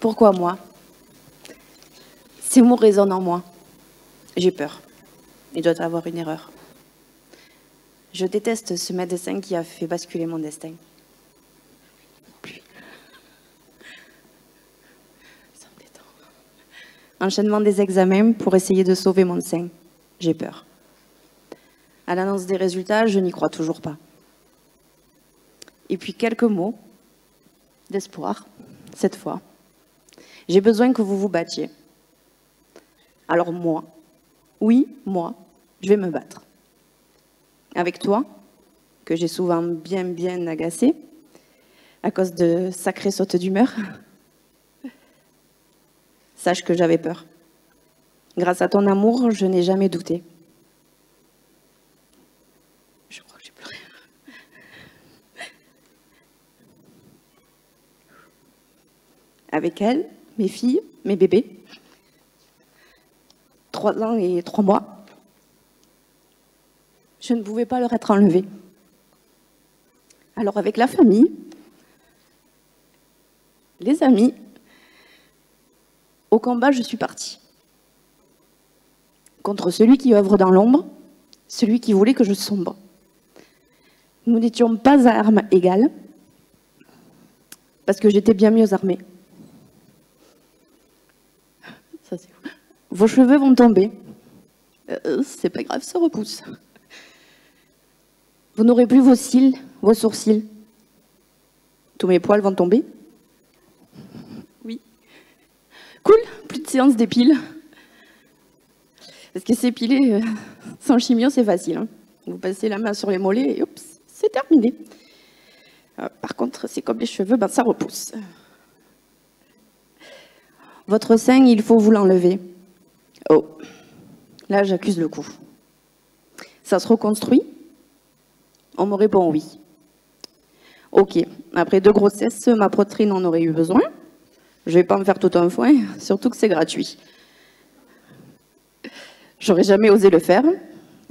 Pourquoi moi? Ces mots résonnent en moi. J'ai peur. Il doit y avoir une erreur. Je déteste ce médecin qui a fait basculer mon destin. Enchaînement des examens pour essayer de sauver mon sein. J'ai peur. À l'annonce des résultats, je n'y crois toujours pas. Et puis quelques mots d'espoir, cette fois. J'ai besoin que vous vous battiez. Alors moi, oui, moi, je vais me battre. Avec toi, que j'ai souvent bien agacé, à cause de sacrées sautes d'humeur. Sache que j'avais peur. Grâce à ton amour, je n'ai jamais douté. Je crois que j'ai pleuré. Avec elle, mes filles, mes bébés. 3 ans et 3 mois. Je ne pouvais pas leur être enlevée. Alors avec la famille, les amis, au combat, je suis partie. Contre celui qui œuvre dans l'ombre, celui qui voulait que je sombre. Nous n'étions pas à armes égales, parce que j'étais bien mieux armée. Ça, c'est fou. Vos cheveux vont tomber. C'est pas grave, ça repousse. Vous n'aurez plus vos cils, vos sourcils. Tous mes poils vont tomber. Oui. Cool, plus de séance d'épile. Parce que s'épiler sans chimio, c'est facile. Hein. Vous passez la main sur les mollets et hop, c'est terminé. Par contre, c'est comme les cheveux, ben, ça repousse. Votre sein, il faut vous l'enlever. Oh, là, j'accuse le coup. Ça se reconstruit? On me répond oui. Ok, après 2 grossesses, ma poitrine en aurait eu besoin. Je vais pas me faire tout un foin, surtout que c'est gratuit. J'aurais jamais osé le faire.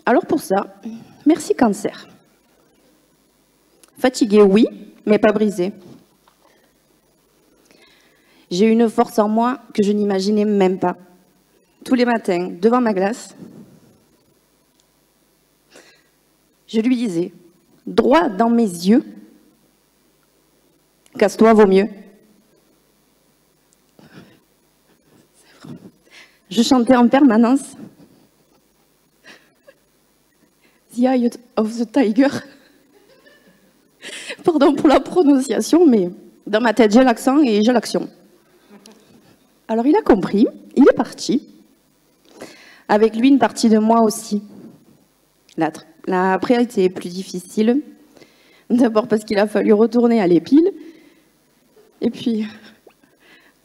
Alors pour ça, merci cancer. Fatiguée, oui, mais pas brisée. J'ai une force en moi que je n'imaginais même pas. Tous les matins, devant ma glace, je lui disais, droit dans mes yeux, casse-toi, vaut mieux. Je chantais en permanence The Eye of the Tiger. Pardon pour la prononciation, mais dans ma tête, j'ai l'accent et j'ai l'action. Alors il a compris, il est parti. Avec lui, une partie de moi aussi. L'après a été plus difficile. D'abord parce qu'il a fallu retourner à l'épile. Et puis,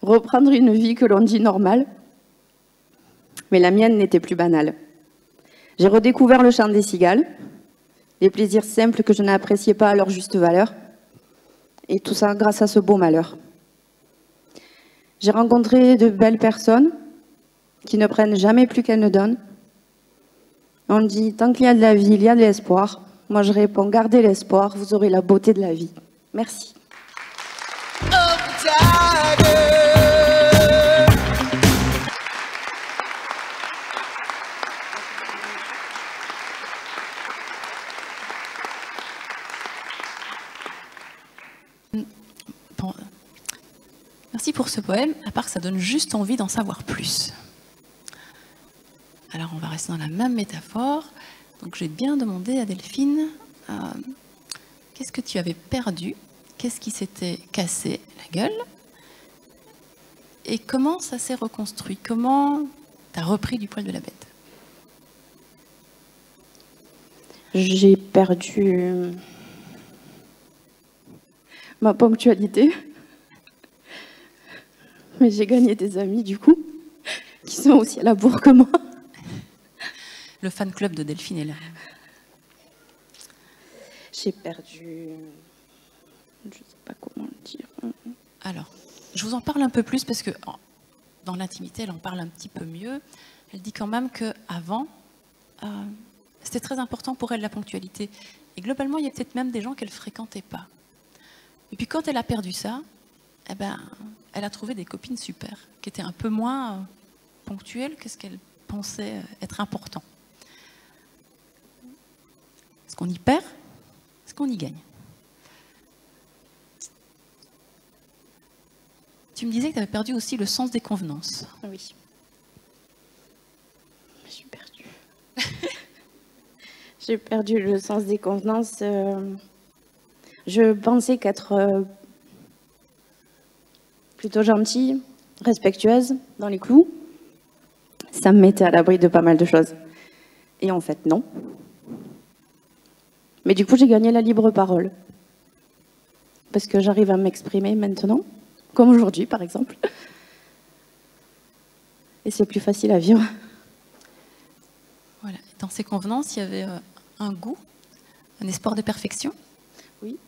reprendre une vie que l'on dit normale. Mais la mienne n'était plus banale. J'ai redécouvert le chant des cigales, les plaisirs simples que je n'appréciais pas à leur juste valeur. Et tout ça grâce à ce beau malheur. J'ai rencontré de belles personnes qui ne prennent jamais plus qu'elles ne donnent. On dit, tant qu'il y a de la vie, il y a de l'espoir. Moi, je réponds, gardez l'espoir, vous aurez la beauté de la vie. Merci. Bon, merci pour ce poème, à part que ça donne juste envie d'en savoir plus. Alors on va rester dans la même métaphore. Donc j'ai bien demandé à Delphine, qu'est-ce que tu avais perdu? Qu'est-ce qui s'était cassé la gueule? Et comment ça s'est reconstruit? Comment tu as repris du poil de la bête? J'ai perdu ma ponctualité. Mais j'ai gagné des amis, du coup, qui sont aussi à la bourre que moi. Le fan club de Delphine est là. J'ai perdu... Je ne sais pas comment le dire. Alors, je vous en parle un peu plus parce que dans l'intimité, elle en parle un petit peu mieux. Elle dit quand même qu'avant, c'était très important pour elle la ponctualité. Et globalement, il y a peut-être même des gens qu'elle ne fréquentait pas. Et puis quand elle a perdu ça, eh ben, elle a trouvé des copines super, qui étaient un peu moins ponctuelles que ce qu'elle pensait être important. Est-ce qu'on y perd? Est-ce qu'on y gagne? Tu me disais que tu avais perdu aussi le sens des convenances. Oui. J'ai perdu. J'ai perdu le sens des convenances. Je pensais qu'être plutôt gentille, respectueuse, dans les clous, ça me mettait à l'abri de pas mal de choses. Et en fait, non. Mais du coup, j'ai gagné la libre parole. Parce que j'arrive à m'exprimer maintenant, comme aujourd'hui, par exemple. Et c'est plus facile à vivre. Voilà. Dans ces convenances, il y avait un goût, un espoir de perfection. Oui.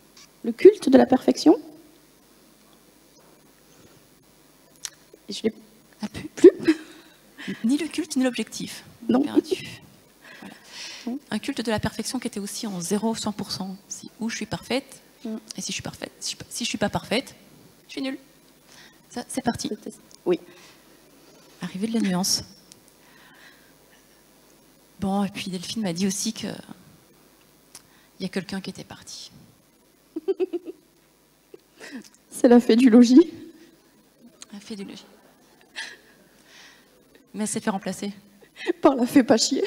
Le culte de la perfection. Et je l'ai plus. Ni le culte, ni l'objectif. Non. Perdu. Voilà. Un culte de la perfection qui était aussi en 0-100%. Où je suis parfaite, et si je suis parfaite, si je suis pas parfaite, je suis nulle. Ça, c'est parti. Oui. Arrivée de la nuance. Bon, et puis Delphine m'a dit aussi que il y a quelqu'un qui était parti. C'est la fée du logis. La fée du logis. Mais elle s'est fait remplacer. Par la fée pas chier.